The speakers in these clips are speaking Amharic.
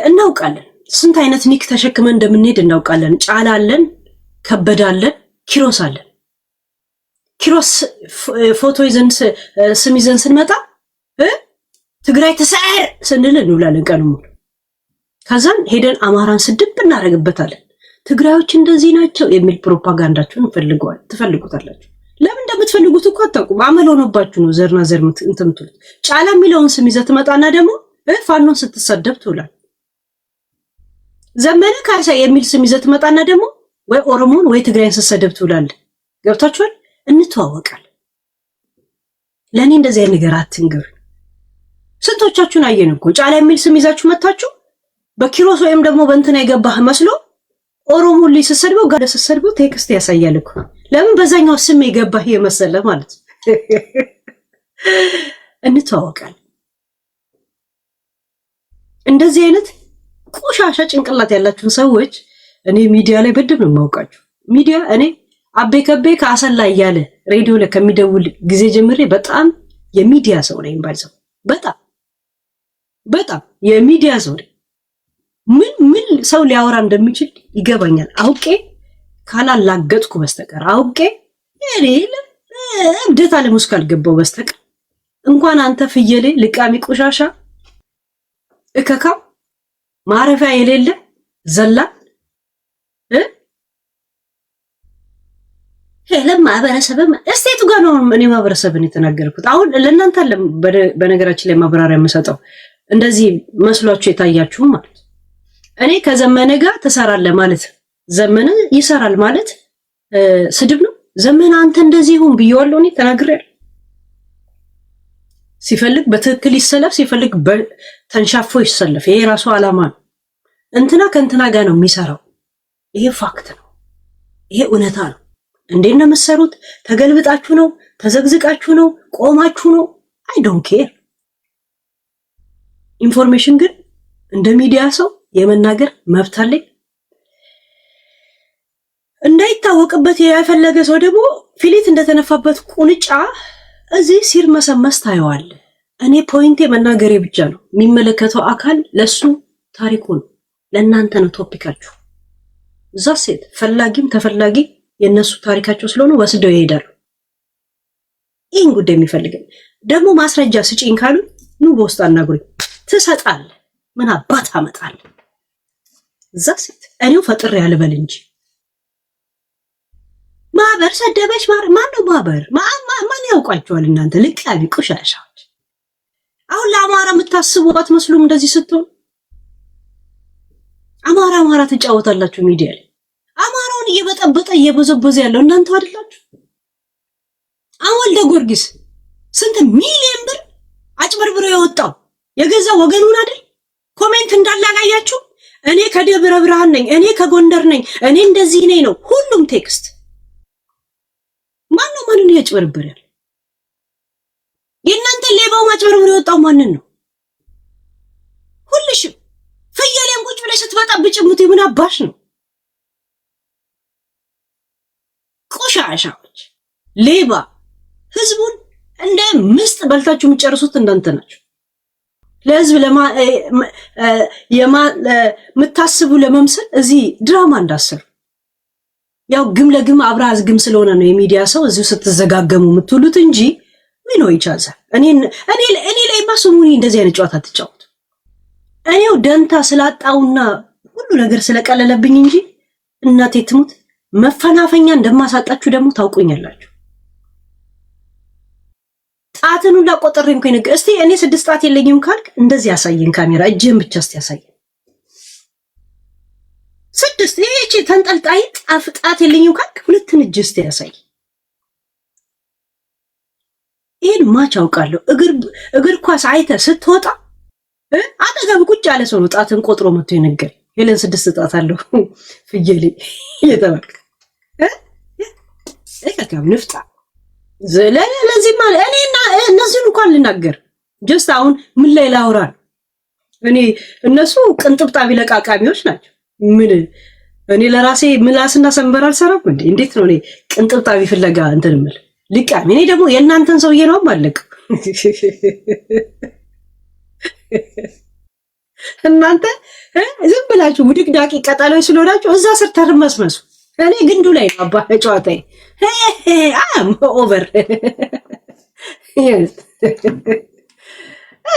እናውቃለን። ስንት አይነት ኒክ ተሸክመን እንደምንሄድ እናውቃለን። ጫላ አለን፣ ከበደ አለን፣ ኪሮስ አለን። ኪሮስ ፎቶ ይዘን ስም ይዘን ስንመጣ ትግራይ ተሰዓር ስንል እንውላለን ቀን ሙሉ። ከዛን ሄደን አማራን ስድብ እናደርግበታለን። ትግራዮች እንደዚህ ናቸው የሚል ፕሮፓጋንዳችሁን ትፈልጉታላችሁ። ለምን እንደምትፈልጉት እኮ አታውቁም። አመል ሆኖባችሁ ነው ዘርና ዘር እንትምትሉት። ጫላ የሚለውን ስም ይዘህ ትመጣና ደግሞ ፋኖን ስትሰደብ ትውላል። ዘመነ ካሳ የሚል ስም ይዘህ ትመጣና ደግሞ ወይ ኦሮሞን ወይ ትግራይን ስትሰደብ ትውላል። ገብታችኋል? እንተዋወቃለን። ለኔ እንደዚህ አይነት ነገር አትንገሩ። ስንቶቻችሁን አየን እኮ ጫላ የሚል ስም ይዛችሁ መጣችሁ በኪሮስ ወይም ደግሞ በእንትና የገባህ መስሎ ኦሮሞ ላይ ስትሰድበው ጋር ስትሰድበው ቴክስት ያሳያል እኮ። ለምን በዛኛው ስም የገባህ የመሰለ ማለት ነው። እንተዋወቃለን። እንደዚህ አይነት ቆሻሻ ጭንቅላት ያላችሁን ሰዎች እኔ ሚዲያ ላይ በደንብ ነው የማውቃችሁ። ሚዲያ እኔ አቤ ከቤ ከአሰላ እያለ ሬዲዮ ላይ ከሚደውል ጊዜ ጀምሬ በጣም የሚዲያ ሰው ነኝ ባይዘው። በጣም የሚዲያ ሰው ነኝ። ምን ሰው ሊያወራ እንደሚችል ይገባኛል። አውቄ ካላላገጥኩ በስተቀር አውቄ እኔ እብደት ዓለም ውስጥ ካልገባው በስተቀር እንኳን አንተ ፍየሌ ልቃሚ ቆሻሻ እከካ ማረፊያ የሌለ ዘላ ሄለም ማህበረሰብም እስቴቱ ጋር ነው። እኔ ማህበረሰብን የተናገርኩት አሁን ለእናንተ በነገራችን ላይ ማብራሪያ የምሰጠው እንደዚህ መስሏችሁ የታያችሁ ማለት እኔ ከዘመነ ጋር ተሰራለህ ማለት ዘመነ ይሰራል ማለት ስድብ ነው። ዘመነ አንተ እንደዚህ ሁን ብየዋለሁ። እኔ ተናግሬያለሁ። ሲፈልግ በትክክል ይሰለፍ፣ ሲፈልግ ተንሻፎ ይሰለፍ። ይሄ ራሱ ዓላማ ነው። እንትና ከእንትና ጋር ነው የሚሰራው። ይሄ ፋክት ነው። ይሄ እውነታ ነው። እንዴት ነው የምትሰሩት? ተገልብጣችሁ ነው? ተዘግዝቃችሁ ነው? ቆማችሁ ነው? አይ ዶንት ኬር። ኢንፎርሜሽን ግን እንደ ሚዲያ ሰው የመናገር መብት አለኝ። እንዳይታወቅበት የፈለገ ሰው ደግሞ ፊሊት እንደተነፋበት ቁንጫ እዚህ ሲርመሰመስ ታየዋል። እኔ ፖይንቴ መናገሬ ብቻ ነው። የሚመለከተው አካል ለሱ ታሪኩ ነው፣ ለእናንተ ነው ቶፒካችሁ። እዛ ሴት ፈላጊም ተፈላጊ የነሱ ታሪካቸው ስለሆነ ወስደው ይሄዳሉ። ይህን ጉዳይ የሚፈልገን ደግሞ ማስረጃ ስጪኝ ካሉ ኑ በውስጥ አናግሩኝ። ትሰጣለህ። ምን አባት አመጣለህ? እዛ ሴት እኔው ፈጥሬ ያልበል እንጂ ማህበር ሰደበች። ማን ነው ማህበር? ማን ያውቃቸዋል? እናንተ ልቃቢ ቆሻሻዎች። አሁን ለአማራ የምታስቡ አትመስሉም። እንደዚህ ስትሆን አማራ ትጫወታላችሁ ሚዲያ ላይ። አማራውን እየበጠበጠ እየበዘበዘ ያለው እናንተ አይደላችሁ? አሁን ወልደ ጊዮርጊስ ስንት ሚሊዮን ብር አጭበርብሮ የወጣው የገዛ ወገኑን አይደል? ኮሜንት እንዳላጋያችሁ እኔ ከደብረ ብርሃን ነኝ፣ እኔ ከጎንደር ነኝ፣ እኔ እንደዚህ ነኝ ነው ሁሉም ቴክስት። ማንን ያጭበርብር ያለ? የእናንተ ሌባው ማጭበርብሮ የወጣው ማንን ነው? ሁልሽም ፍየሌን ቁጭ ብለሽ ስትበጣብጭ ሙት ምን አባሽ ነው? ቆሻሻዎች፣ ሌባ፣ ህዝቡን እንደ ምስጥ በልታችሁ የምትጨርሱት እናንተ ናችሁ። ለህዝብ የምታስቡ ለመምሰል እዚህ ድራማ እንዳሰሩ ያው ግም ለግም አብራዝ ግም ስለሆነ ነው የሚዲያ ሰው እዚሁ ስትዘጋገሙ የምትውሉት እንጂ ምን ነው ይቻላል። እኔ ላይ ማስሙኒ እንደዚህ አይነት ጨዋታ ትጫወቱ። እኔው ደንታ ስላጣውና ሁሉ ነገር ስለቀለለብኝ እንጂ እናቴ ትሙት መፈናፈኛ እንደማሳጣችሁ ደግሞ ታውቁኛላችሁ። ጣትን ሁላ ቆጥሬም ከነገ እስቲ እኔ 6 ጣት የለኝም ካልክ እንደዚህ ያሳየን ካሜራ እጅህን ብቻ እስቲ ያሳየን። 6 እቺ ተንጠልጣይ ጣት የለኝም ካልክ 2 እጅ እስቲ ያሳይ። ይሄን ማች አውቃለሁ። እግር ኳስ አይተ ስትወጣ አጠገብ ቁጭ ያለ ሰው ነው ጣትን ቆጥሮ መጥቶ የነገር ሄለን 6 ጣት አለው ፍየሌ እየተባልክ እከካም ንፍጣ ለዚህ ማለት እኔና እነዚህን እንኳን ልናገር ጀስት አሁን ምን ላይ ላውራ? እኔ እነሱ ቅንጥብጣቢ ለቃቃሚዎች ናቸው። ምን እኔ ለራሴ ምላስና ሰንበር አልሰራም እንዴ? እንዴት ነው እኔ ቅንጥብጣቢ ፍለጋ እንትን ምል ልቃሚ? እኔ ደግሞ የእናንተን ሰውዬ ነው ማለቅ እናንተ ዝም ብላችሁ ውድቅዳቂ ቀጠሎች ስለሆናችሁ እዛ ስር ተርመስመሱ። እኔ ግንዱ ላይ ነው አባ ጨዋታዬ። አም ኦቨር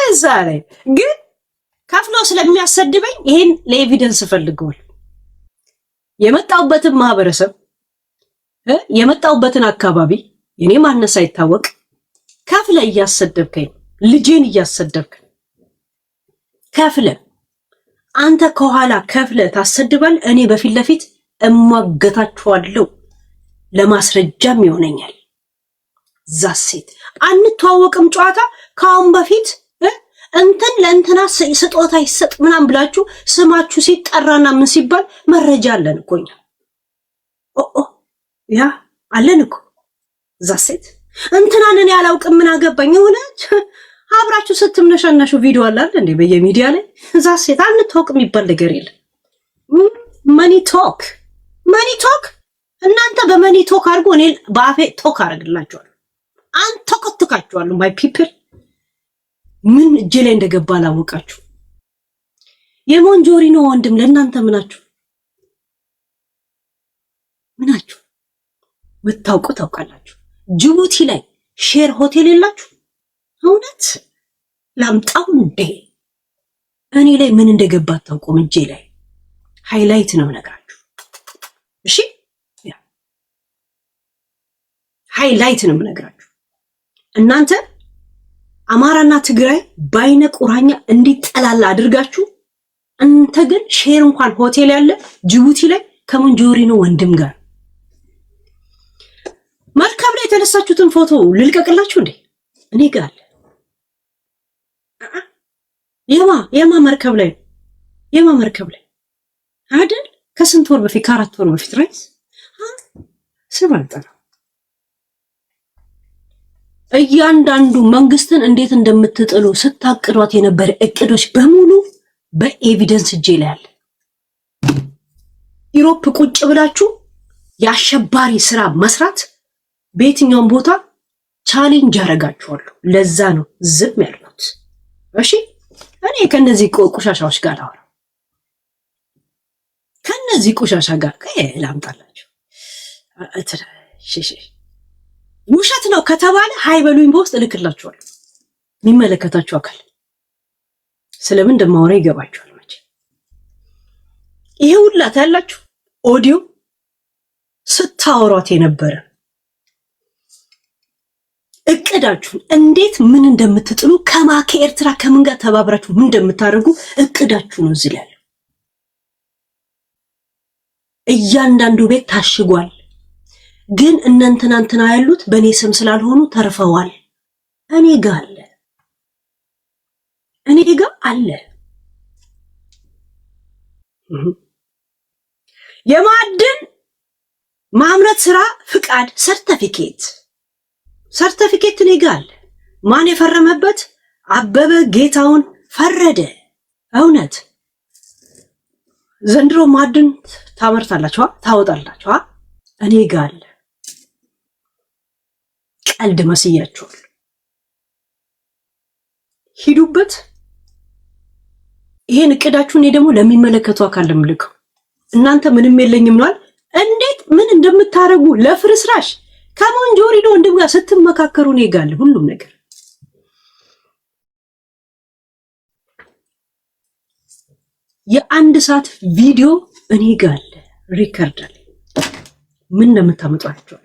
እዛ ላይ ግን ከፍሎ ስለሚያሰድበኝ ይሄን ለኤቪደንስ ፈልገዋል። የመጣውበትን ማህበረሰብ የመጣውበትን አካባቢ የኔ ማነስ አይታወቅ ከፍለ እያሰደብከኝ ልጄን እያሰደብክ ከፍለ አንተ ከኋላ ከፍለ ታሰድባል። እኔ በፊት ለፊት እሟገታችኋለሁ። ለማስረጃም ይሆነኛል። ዛሴት አንተዋወቅም ጨዋታ ካሁን በፊት እንትን ለእንትና ስጦታ ይሰጥ ምናምን ብላችሁ ስማችሁ ሲጠራና ምን ሲባል መረጃ አለን እኮ እኛ ያ አለን እኮ ዛሴት እንትናን እኔ አላውቅም ምን አገባኝ ሆነ አብራችሁ ስትምነሻናሹ ቪዲዮ አላል እንዴ በየሚዲያ ላይ ዛሴት አንተዋወቅ የሚባል ነገር የለም። መኒ ቶክ እናንተ በመኒ ቶክ አድርጎ እኔ በአፌ ቶክ አደርግላችኋለሁ። አንተከትካችኋለሁ ማይ ፒፕል። ምን እጄ ላይ እንደገባ አላወቃችሁ። የሞንጆሪኖ ወንድም ለእናንተ ምናችሁ ምታውቁ ታውቃላችሁ። ጅቡቲ ላይ ሼር ሆቴል የላችሁ? እውነት ላምጣው እንዴ? እኔ ላይ ምን እንደገባ አታውቁም። እጄ ላይ ሃይላይት ነው ነገራችሁ። እሺ ሃይላይት ነው ነገራችሁ። እናንተ አማራና ትግራይ ባይነ ቁራኛ እንዲጠላላ አድርጋችሁ አንተ ግን ሼር እንኳን ሆቴል ያለ ጅቡቲ ላይ ከሞንጆሪኖ ወንድም ጋር መርከብ ላይ የተነሳችሁትን ፎቶ ልልቀቅላችሁ እንዴ? እኔ ጋር አለ። የማ መርከብ ላይ አይደል? ከስንት ወር በፊት ከ4 ወር በፊት ራይስ ስማልጠራ እያንዳንዱ መንግስትን እንዴት እንደምትጥሉ ስታቅዷት የነበረ እቅዶች በሙሉ በኤቪደንስ እጄ ላይ አለ። ዩሮፕ ቁጭ ብላችሁ የአሸባሪ ስራ መስራት በየትኛውም ቦታ ቻሌንጅ ያደርጋችኋለሁ። ለዛ ነው ዝም ያልኩት። እሺ እኔ ከነዚህ ቆሻሻዎች ጋር አወራ ከነዚህ ቆሻሻ ጋር ላምጣላችሁ። ውሸት ነው ከተባለ ሃይበሉኝ በውስጥ እልክላችኋለሁ። የሚመለከታችሁ አካል ስለምን እንደማወራ ይገባችኋል። መቼ ይሄ ሁላ ታያላችሁ። ኦዲዮ ስታወሯት የነበረ እቅዳችሁን እንዴት ምን እንደምትጥሉ ከኤርትራ ከምን ጋር ተባብራችሁ ምን እንደምታደርጉ እቅዳችሁ ነው እዚህ ላይ። እያንዳንዱ ቤት ታሽጓል። ግን እናንተና ያሉት በእኔ ስም ስላልሆኑ ተርፈዋል። እኔ ጋር አለ። የማዕድን ማምረት ስራ ፍቃድ ሰርቲፊኬት እኔ ጋር አለ። ማን የፈረመበት? አበበ ጌታውን ፈረደ። እውነት ዘንድሮ ማዕድን ታመርታላችሁ ታወጣላችሁ። እኔ ጋር አለ። ቀልድ መስያችኋል። ሂዱበት። ይሄን እቅዳችሁን እኔ ደግሞ ለሚመለከቱ አካል ልምልከው። እናንተ ምንም የለኝም ነው። እንዴት ምን እንደምታረጉ ለፍርስራሽ ከሞንጆሪኖ ወንድም ጋር ስትመካከሩ እኔ ጋር አለ ሁሉም ነገር። የአንድ ሰዓት ቪዲዮ እኔ ጋር አለ፣ ሪከርድ አለ። ምን እንደምታመጣችሁ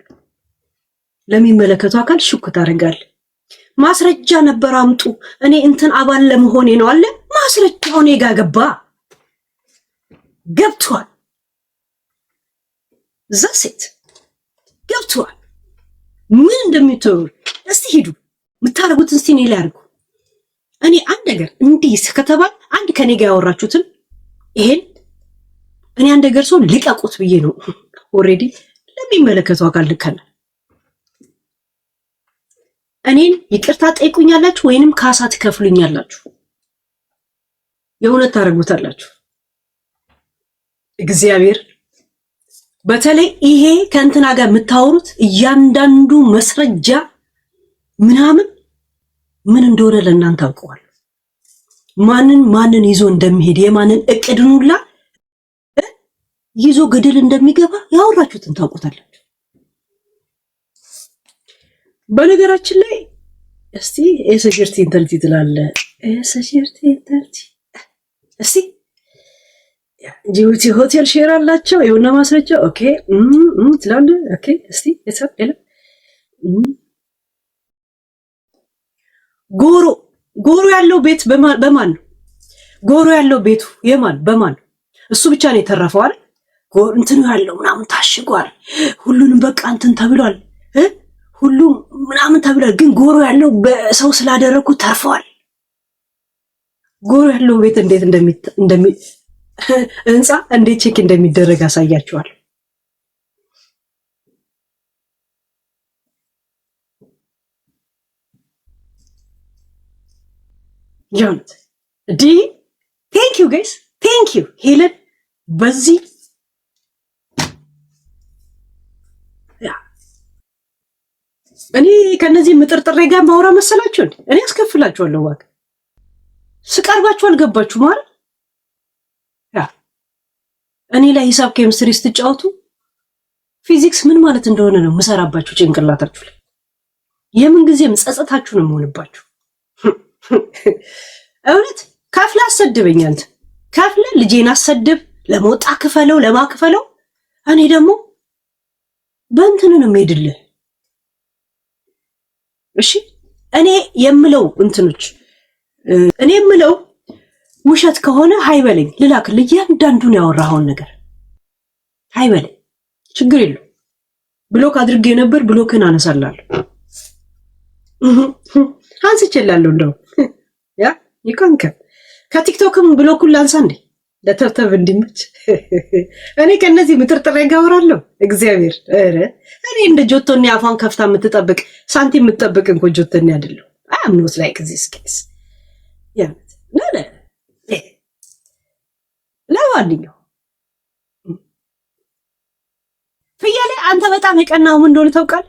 ለሚመለከቱ አካል ሽኩ ታደርጋለህ። ማስረጃ ነበር አምጡ። እኔ እንትን አባል ለመሆኔ ነው አለ። ማስረጃው እኔ ጋር ገብቷል። ዛሴት ገብቷል። ምን እንደምትወሩ እስቲ ሂዱ። የምታረጉትን እስቲ እኔ ላይ አድርጉ። እኔ አንድ ነገር እንዲህ ከተባል አንድ ከኔ ጋር ያወራችሁትን ይሄን እኔ አንድ ነገር ሰው ልቀቁት ብዬ ነው ኦሬዲ ለሚመለከቱ አካል ልከና እኔን ይቅርታ ጠይቁኛላችሁ ወይንም ካሳ ትከፍሉኛላችሁ። የእውነት ታረጉታላችሁ። እግዚአብሔር በተለይ ይሄ ከእንትና ጋር የምታወሩት እያንዳንዱ መስረጃ ምናምን ምን እንደሆነ ለእናንተ አውቀዋል። ማንን ይዞ እንደሚሄድ የማንን እቅድን ሁላ ይዞ ገደል እንደሚገባ ያወራችሁትን ታውቁታላችሁ። በነገራችን ላይ እስቲ ኤሰጀርቲ ኢንተልቲ ትላለ ኤሰጀርቲ ኢንተልቲ እስቲ ጅቡቲ ሆቴል ሼር አላቸው የሆነ ማስረጃ ኦኬ ትላለ ኦኬ እስቲ የሰብ የለም ጎሮ ያለው ቤት በማን ነው? ጎሮ ያለው ቤቱ የማን በማን ነው? እሱ ብቻ ነው የተረፈው አይደል? እንትኑ ያለው ምናምን ታሽጓል። ሁሉንም በቃ እንትን ተብሏል። ሁሉም ምናምን ተብሏል። ግን ጎሮ ያለው በሰው ስላደረኩ ተርፈዋል። ጎሮ ያለው ቤት እንዴት ህንፃ እንዴት ቼክ እንደሚደረግ አሳያችኋል። ጆንት ዲ ቴንክ ዩ ጋይስ ቴንክ ዩ ሄለን በዚህ እኔ ከነዚህ ምጥርጥሬ ጋር ማውራ መሰላችሁ እንዴ? እኔ አስከፍላችኋለሁ ዋጋ ስቀርባችሁ አልገባችሁ ማለት እኔ ላይ ሂሳብ ኬሚስትሪ ስትጫወቱ ፊዚክስ ምን ማለት እንደሆነ ነው መሰራባችሁ ጭንቅላታችሁ ላይ የምን ጊዜም ጸጸታችሁ ነው የምሆንባችሁ። እውነት ከፍለ አሰድበኝ አንተ ከፍለ ልጄን አሰድብ ለሞጣ ክፈለው ለማክፈለው እኔ ደግሞ በእንትን ነው የምሄድልህ። እሺ እኔ የምለው እንትኖች እኔ የምለው ውሸት ከሆነ ሃይበለኝ ልላክልህ እያንዳንዱን ያወራኸውን ነገር ሃይበለኝ ችግር የለው። ብሎክ አድርጌ ነበር ብሎክን አነሳላለሁ አንስቼላለሁ እንደው ያ ይቆንከ ከቲክቶክም ብሎኩን ላንሳ እንዴ ለተብተብ እንዲመች እኔ ከነዚህ ምጥርጥሬ ጋር አወራለሁ። እግዚአብሔር ኧረ እኔ እንደ ጆቶኒ አፋን ከፍታ የምትጠብቅ ሳንቲም የምትጠብቅ እንኳ ጆቶኒ አይደለሁ። አም ኖት ላይክ ዚስ ኬስ ያ ነለ ለዋንኛው ፍያሌ አንተ በጣም የቀናው ምን እንደሆነ ታውቃለህ?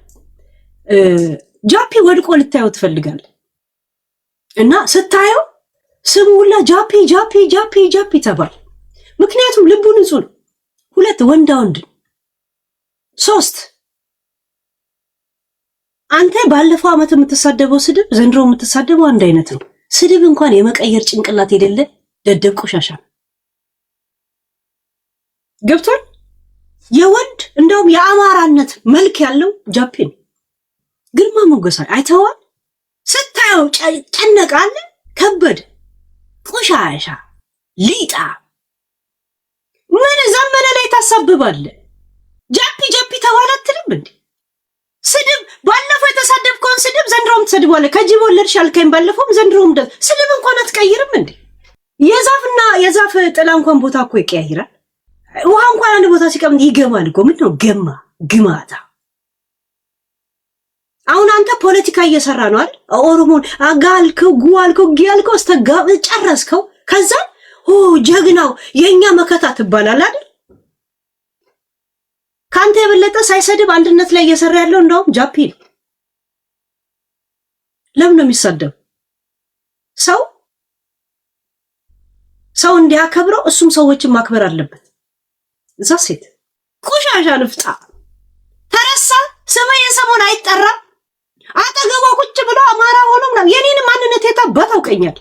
ጃፒ ወድቆ ልታየው ትፈልጋለህ እና ስታየው ስሙ ሁላ ጃፒ ጃፒ ጃፒ ጃፒ ተባለ። ምክንያቱም ልቡ ንጹህ ነው። 2 ወንዳ ወንድ 3 አንተ ባለፈው ዓመት የምትሳደበው ስድብ ዘንድሮ የምትሳደበው አንድ አይነት ነው። ስድብ እንኳን የመቀየር ጭንቅላት የሌለ ደደብ ቆሻሻ ገብቷል። የወንድ እንደውም የአማራነት መልክ ያለው ጃፒ ነው። ግርማ ሞገሳ አይተዋል። ስታየው ጨነቃለ ከበደ ቆሻሻ ሊጣ ምን ዘመነ ላይ ታሳብባለ። ጃፒ ጃፒ ተባለ አትልም እንዴ? ስድብ ባለፈው የተሳደብከውን ስድብ ዘንድሮም ትሰድባለህ። ከጅብ ወለድሽ አልከኝ ባለፈውም ዘንድሮም ስድብ እንኳን አትቀይርም እንዴ? የዛፍ ጥላ እንኳን ቦታ እኮ ይቀያይራል። ውሃ እንኳን አንድ ቦታ ሲቀምጥ ይገባል እኮ ምንድነው ግማታ። አሁን አንተ ፖለቲካ እየሰራ ነው አይደል? ኦሮሞን አጋልከው ጉዋልከው ጊያልከው አስተጋብ ጨረስከው። ከዛ ጀግናው የኛ መከታ ትባላል አይደል? ካንተ የበለጠ ሳይሰድብ አንድነት ላይ እየሰራ ያለው እንደውም ጃፒ ነው። ለምን ነው የሚሳደብ? ሰው እንዲያከብረው እሱም ሰዎችን ማክበር አለበት። እዛ ሴት ቆሻሻ ንፍጣ ተረሳ። ስሜን ሰሞን አይጠራ አጠገቧ ቁጭ ብሎ አማራ ሆኖ ምናምን የኔን ማንነት የታባት አውቀኛል።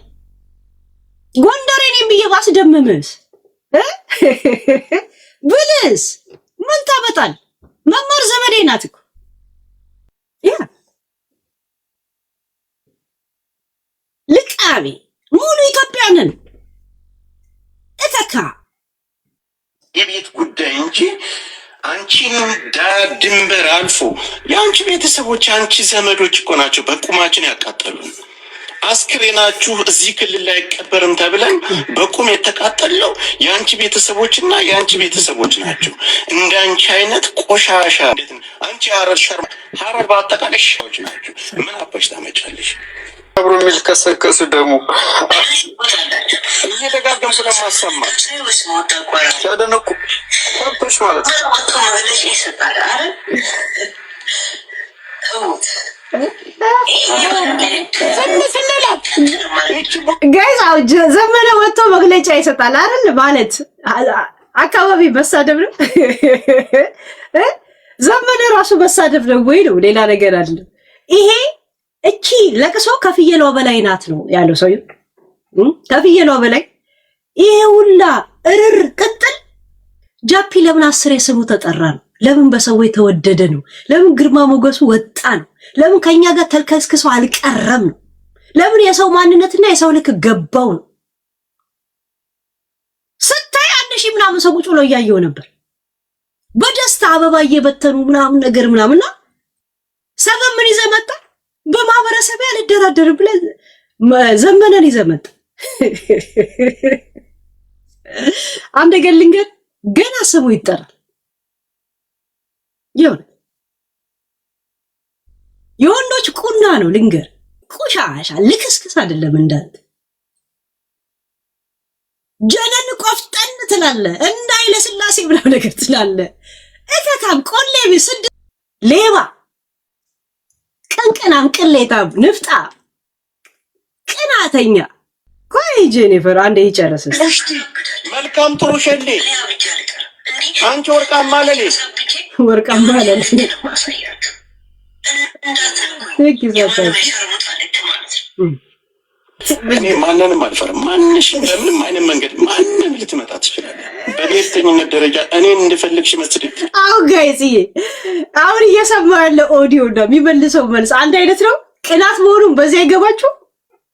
ጎንደሬ ነኝ ብዬ ባስደምምስ ብልስ ምን ታመጣል? መመር ዘመዴ ናት እኮ ያ ልቃቢ ሙሉ ኢትዮጵያንን እተካ የቤት ጉዳይ እንጂ አንቺን ድንበር አልፎ የአንቺ ቤተሰቦች አንቺ ዘመዶች እኮ ናቸው በቁማችን ያቃጠሉን። አስክሬናችሁ እዚህ ክልል ላይ አይቀበርም ተብለን በቁም የተቃጠለው የአንቺ ቤተሰቦችና የአንቺ ቤተሰቦች ናቸው። እንዳንቺ አይነት ቆሻሻ አንቺ ሀረር በአጠቃላይ ሻዎች ናቸው። ምን አባሽ ታመጫለሽ? አብሮ የሚልከሰከሱ ደግሞ እየደጋገምኩ ለማሰማ ሲያደነቁ ከብቶች ማለት ነው። ጋይስ ዘመነ ወጥቶ መግለጫ ይሰጣል አይደል? ማለት አካባቢ መሳደብ ነው። ዘመነ ራሱ መሳደብ ነው ወይ ነው? ሌላ ነገር አለ። ይሄ እቺ ለቅሶ ከፍየሏ በላይ ናት ነው ያለው ሰው። ከፍየሏ በላይ ይሄ ሁላ እርር ቅጥል ጃፒ ለምን 10 ስሙ ተጠራ ነው? ለምን በሰው የተወደደ ነው? ለምን ግርማ ሞገሱ ወጣ ነው? ለምን ከኛ ጋር ተልከስክሶ አልቀረም ነው? ለምን የሰው ማንነትና የሰው ልክ ገባው ነው? ስታይ 1000 ምናምን ሰው ቁጭ ብሎ እያየው ነበር በደስታ አበባ እየበተኑ ምናምን ነገር ምናምንና ሰበብ ምን ይዘህ መጣ? በማህበረሰብ ያልደራደር ብለህ ዘመነን ይዘህ መጣ። አንድ ነገር ልንገር፣ ገና ስሙ ይጠራል። የወንዶች ቁና ነው ልንገር፣ ቆሻሻ ልክስክስ አይደለም። እንዳንተ ጀነን ቆፍጠን ትላለ፣ እንዳይለ ስላሴ ብለው ነገር ትላለ። እከካም ቆሌቢ ስድ ሌባ ቀንቀናም ቅሌታም ንፍጣ ቅናተኛ ቆይ ጄኒፈር አንዴ ይጨርስስ መልካም ጥሩ ሸሌ አንቺ ወርቃማ ለሌ እኔ ማንንም አልፈርም። ማንሽም በምንም አይነት መንገድ ማንንም ልትመጣ ትችላለህ። በብሔርተኝነት ደረጃ እኔን እንደፈለግሽ መስደግ። አሁን ጋይዝዬ አሁን እየሰማሁ ያለ ኦዲዮ ነው የሚመልሰው መልስ አንድ አይነት ነው። ቅናት መሆኑን በዚህ አይገባችሁ?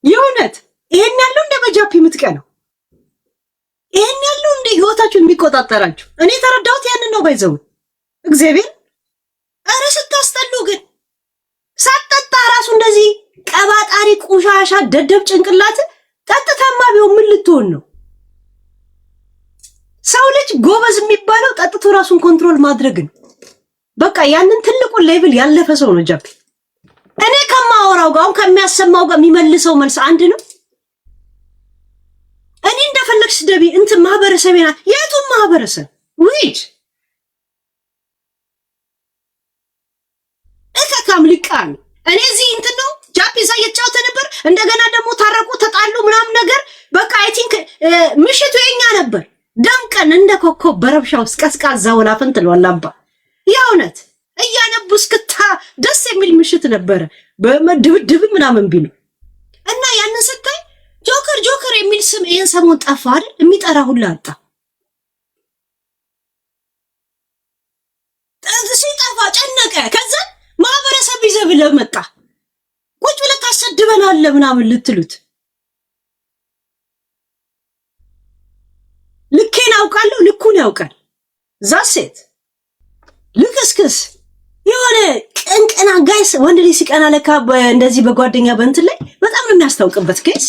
የእውነት ይሄን ያለው እንደ በጃፒ የምትቀነው ይሄን ያለው እንደ ህይወታችሁን የሚቆጣጠራችሁ እኔ ተረዳሁት። ያንን ነው ባይዘው እግዚአብሔር። ኧረ ስታስጠሉ ግን ሳትጠጣ ራሱ እንደዚህ ቀባጣሪ ቁሻሻ ደደብ ጭንቅላት ጠጥታማ ቢሆን ምን ልትሆን ነው? ሰው ልጅ ጎበዝ የሚባለው ጠጥቶ ራሱን ኮንትሮል ማድረግ ነው። በቃ ያንን ትልቁን ሌቭል ያለፈ ሰው ነው ጃፒ። እኔ ከማወራው ጋር ከሚያሰማው ጋር የሚመልሰው መልስ አንድ ነው። እኔ እንደፈለግሽ ደቢ እንትን ማህበረሰቤና የቱን ማህበረሰብ ውይጅ እከካም ልቃም እኔ እዚህ እንትን ነው ጃፒ ሳይጫወተ ነበር። እንደገና ደግሞ ታረቁ ተጣሉ ምናምን ነገር በቃ አይ ቲንክ ምሽቱ የኛ ነበር። ደምቀን እንደ ኮከብ በረብሻ ውስጥ ቀዝቃዛ ወላፈን ትሏላባ የእውነት እያነቡ እስክታ ደስ የሚል ምሽት ነበረ። በመድብድብ ምናምን ቢሉ እና ያንን ስታይ ጆከር ጆከር የሚል ስም ይሄን ሰሞን ጠፋ አይደል? የሚጠራ ሁላ አጣ። ሲጠፋ ጨነቀ። ከዛ ማህበረሰብ ይዘብለ መጣ። ቁጭ ብለህ ታሰድበናል ምናምን ልትሉት ልኬን አውቃለሁ፣ ልኩን ያውቃል። ዛሴት ልክስክስ የሆነ ቅንቅና ጋይስ ወንድ ልጅ ሲቀና ለካ እንደዚህ በጓደኛ በእንትን ላይ በጣም ነው የሚያስታውቅበት። ጋይስ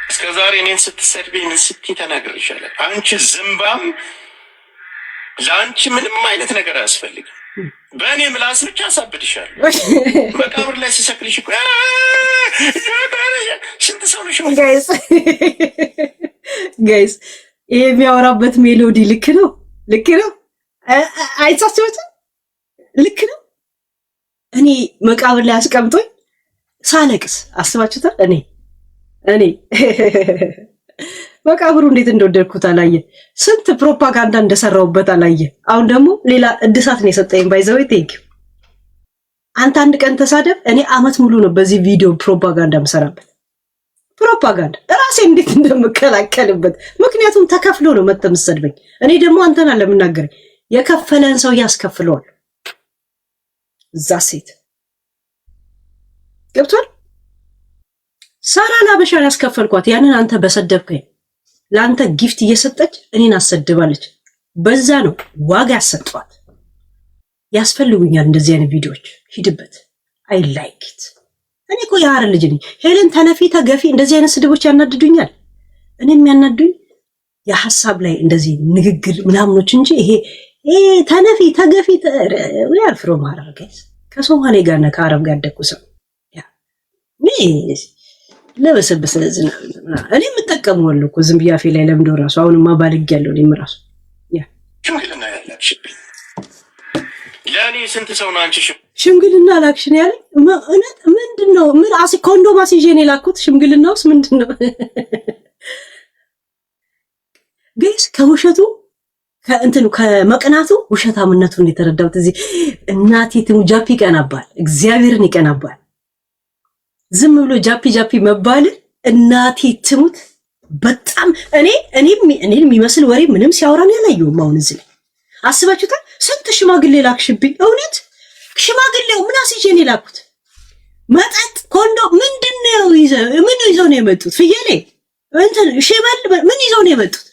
እስከ ዛሬ እኔን ስትሰድቢ ምን ስትይ ተናግሬሻለሁ። አንቺ ዝምባም ለአንቺ ምንም አይነት ነገር አያስፈልግም። በእኔ ምላስ ብቻ አሳብድሻለሁ። መቃብር ላይ ሲሰቅልሽ እኮ ስንት ሰው ነሽ ጋይስ። ጋይስ ይሄ የሚያወራበት ሜሎዲ ልክ ነው፣ ልክ ነው። አይጻችሁትም? ልክ ነው። እኔ መቃብር ላይ አስቀምጦኝ ሳለቅስ አስባችሁታል? እኔ መቃብሩ እንዴት እንደወደድኩት አላየ። ስንት ፕሮፓጋንዳ እንደሰራውበት አላየ። አሁን ደግሞ ሌላ እድሳት ነው የሰጠኝ። ባይዘው ቴንክ አንተ አንድ ቀን ተሳደብ፣ እኔ አመት ሙሉ ነው በዚህ ቪዲዮ ፕሮፓጋንዳ የምሰራበት። ፕሮፓጋንዳ ራሴ እንዴት እንደምከላከልበት። ምክንያቱም ተከፍሎ ነው መጥተህ የምትሰድበኝ። እኔ ደግሞ አንተና ለምናገረኝ የከፈለን ሰው ያስከፍለዋል። እዛ ሴት ገብቷል። ሳራ ላበሻን ያስከፈልኳት ያንን አንተ በሰደብከኝ ለአንተ ጊፍት እየሰጠች እኔን አሰድባለች። በዛ ነው ዋጋ ያሰጧት። ያስፈልጉኛል እንደዚህ አይነት ቪዲዮዎች። ሂድበት። አይ ላይክ ኢት። እኔ እኮ የሐረር ልጅ ነኝ። ሄለን ተነፊ ተገፊ እንደዚህ አይነት ስድቦች ያናድዱኛል። እኔ የሚያናዱኝ የሐሳብ ላይ እንደዚህ ንግግር ምናምኖች እንጂ ይሄ ተነፊ ተገፊ ያልፍሮ ማረር ጋይስ ከሶማሌ ጋር እና ከአረብ ጋር ያደኩ ሰው ለበሰበሰ ዝናብ እኔ የምጠቀመዋለሁ እኮ ዝም ብዬ አፌ ላይ ለምደው ራሱ አሁንማ ባልግ ያለው እኔም ራሱ ለእኔ ስንት ሰው ነው አንቺ ሽምግልና ላክሽን ያለ እውነት ምንድነው? ምን ኮንዶም አስይዤ ነው የላኩት። ሽምግልናውስ ምንድነው? ግስ ከውሸቱ ከእንትኑ ከመቅናቱ ውሸታምነቱን የተረዳሁት እዚህ እናቴ ትሙ ጃፒ ይቀናባል፣ እግዚአብሔርን ይቀናባል። ዝም ብሎ ጃፒ መባል እናቴ ትሙት በጣም እኔም የሚመስል ወሬ ምንም ሲያወራን ያላየሁም። አሁን እዚህ ላይ አስባችሁታል? ስንት ሽማግሌ ላክሽብኝ። እውነት ሽማግሌው ምን አስይዤ ነው የላኩት? መጠጥ ኮንዶ ምንድነው ምን ይዘው ነው የመጡት? ፍየሌ እንትን ሽመል ምን ይዘው ነው የመጡት?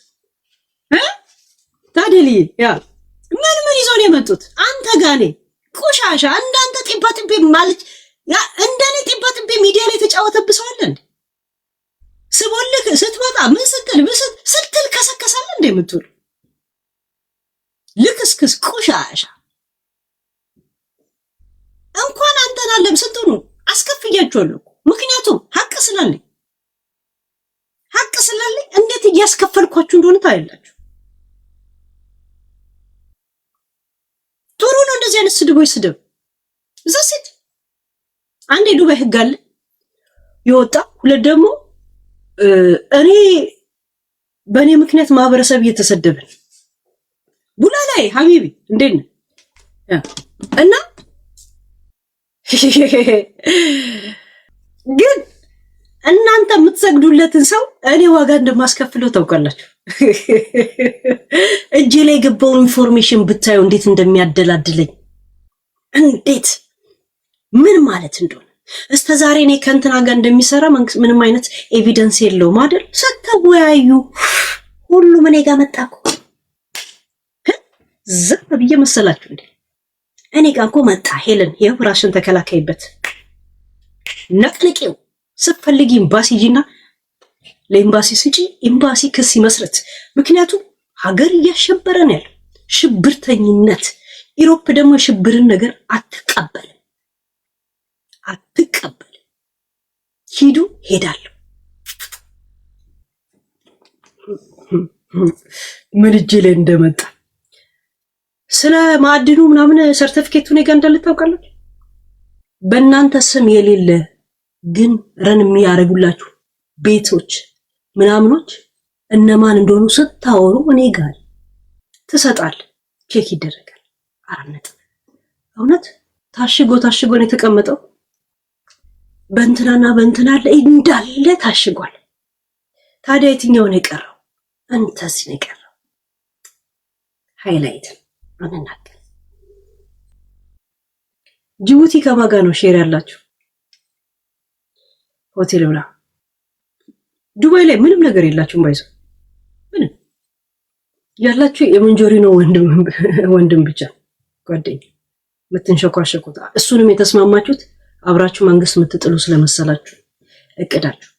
ታደሊ ያ ምን ይዘው ነው የመጡት? አንተ ጋኔ ቆሻሻ እንዳንተ ጢምፓ ማለት ያ እንደኔ ጢምፓ ሚዲያ ላይ ተጫወተብሰዋል እንዴ? ስቦልክ ስትመጣ ምን ስትል ከሰከሳለ እንዴ የምትውል ልክስክስ ቆሻሻ። እንኳን አንተን አለም ስትሆኑ አስከፍያችኋለሁ። ምክንያቱም ሀቅ ስላለኝ እንዴት እያስከፈልኳችሁ እንደሆነ ታያላችሁ። ጥሩ ነው እንደዚህ አይነት ስድቦች ስድብ ዘሴት አንዴ ዱባይ ህግ አለ ይወጣ። ሁለት ደግሞ እኔ በእኔ ምክንያት ማህበረሰብ እየተሰደብን ቡላ ላይ ሀቢቢ እንዴት ነው እና ግን እናንተ የምትሰግዱለትን ሰው እኔ ዋጋ እንደማስከፍለው ታውቃላችሁ። እጄ ላይ የገባውን ኢንፎርሜሽን ብታዩ እንዴት እንደሚያደላድለኝ እንዴት ምን ማለት እንደሆነ እስከ ዛሬ እኔ ከእንትና ጋር እንደሚሰራ ምንም አይነት ኤቪደንስ የለውም አይደል? ስትወያዩ ሁሉም እኔ ጋር መጣኩ። ዝም ብዬ መሰላችሁ እንዴ? እኔ ጋር እኮ መጣ። ሄለን ይኸው ራስሽን ተከላከይበት፣ ነቅንቄው። ስትፈልጊ ኤምባሲ ሂጂና ለኤምባሲ ስጪ፣ ኤምባሲ ክስ ይመስረት። ምክንያቱም ሀገር እያሸበረን ያለው ሽብርተኝነት። ኢሮፕ ደግሞ የሽብርን ነገር አትቀበልም። ሂዱ ሄዳለሁ። ምን እጄ ላይ እንደመጣ ስለ ማዕድኑ ምናምን ሰርቲፊኬቱ እኔ ጋር እንዳለ ታውቃላችሁ። በእናንተ ስም የሌለ ግን ረን የሚያደርጉላችሁ ቤቶች ምናምኖች እነማን እንደሆኑ ስታወሩ እኔ ጋር ትሰጣል፣ ቼክ ይደረጋል። አራነት እውነት ታሽጎ ነው የተቀመጠው። በእንትናና በእንትና ላይ እንዳለ ታሽጓል። ታዲያ የትኛው ነው የቀረው? እንተዚህ ነው የቀረው። ሃይላይት አንናገር። ጅቡቲ ከማጋ ነው ሼር ያላችሁ ሆቴል ብላ። ዱባይ ላይ ምንም ነገር የላችሁም። ባይዘው ምንም ያላችሁ የመንጆሪ ነው ወንድም ብቻ ጓደኛ የምትንሸኳሸኩት። እሱንም የተስማማችሁት አብራችሁ መንግስት የምትጥሉ ስለመሰላችሁ እቅዳችሁ።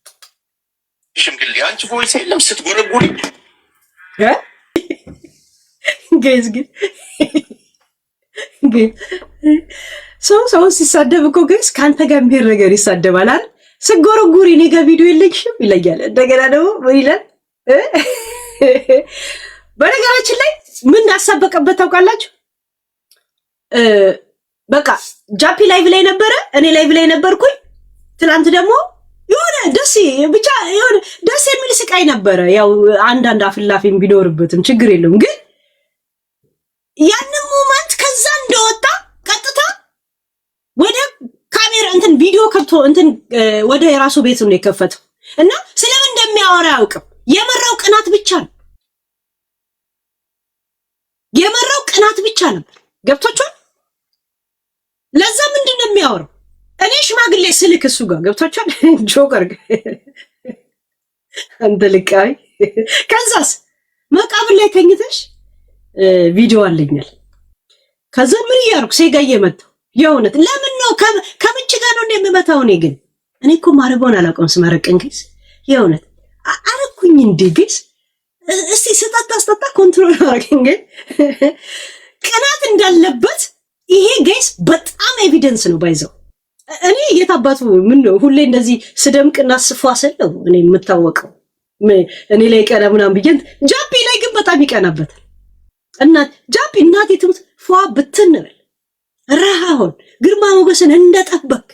ሽምግሌ አንቺ ቮይስ የለም ስትጎረጉሪ ጋይስ ግን ሰው ሲሳደብ እኮ ጋይስ ከአንተ ጋር የሚሄድ ነገር ይሳደባል አይደል? ስትጎረጉሪ እኔ ጋር ቪዲዮ የለኝሽም ይለያል። እንደገና ደግሞ ምን ይላል? በነገራችን ላይ ምን እንዳሳበቀበት ታውቃላችሁ? በቃ ጃፒ ላይቭ ላይ ነበረ፣ እኔ ላይቭ ላይ ነበርኩኝ። ትናንት ደግሞ የሆነ ደስ የሚል ስቃይ ነበረ። ያው አንዳንድ አፍላፊም ቢኖርበትም ችግር የለውም። ግን ያንን ሞመንት ከዛ እንደወጣ ቀጥታ ወደ ካሜራ እንትን ቪዲዮ ከብቶ እንትን ወደ የራሱ ቤት ነው የከፈተው እና ስለምን እንደሚያወራ አያውቅም። የመራው ቅናት ብቻ ነው። የመራው ቅናት ብቻ ነበር። ገብቶቻል? ለዛ ምንድን ነው የሚያወራው? እኔ ሽማግሌ ስልክ እሱ ጋር ገብቶቻል? ጆከር አንተ ልቃይ። ከዛስ መቃብር ላይ ተኝተሽ ቪዲዮ አለኛል። ከዛ ምን እያደረኩ ሴጋ እየመታሁ የእውነት ለምን ነው ከምንጭ ጋር ነው እንደምመታው? እኔ እኮ ማረባውን አላውቀውም። ስመረቅን ግስ የእውነት አረኩኝ እንዴ ግስ እስቲ ስጠጣ ኮንትሮል አረግኝ። ግን ቅናት እንዳለበት ይሄ ጋይስ በጣም ኤቪደንስ ነው። ባይዘው እኔ የታባቱ ምን ነው ሁሌ እንደዚህ ስደምቅና ስፏሰለው እኔ የምታወቀው እኔ ላይ ቀና ምናምን ብዬ ጃፒ ላይ ግን በጣም ይቀናበታል። እና ጃፒ እናቴ ትሙት ፏ ብትንበል ረሃውን ግርማ ሞገስን እንደጠበቅ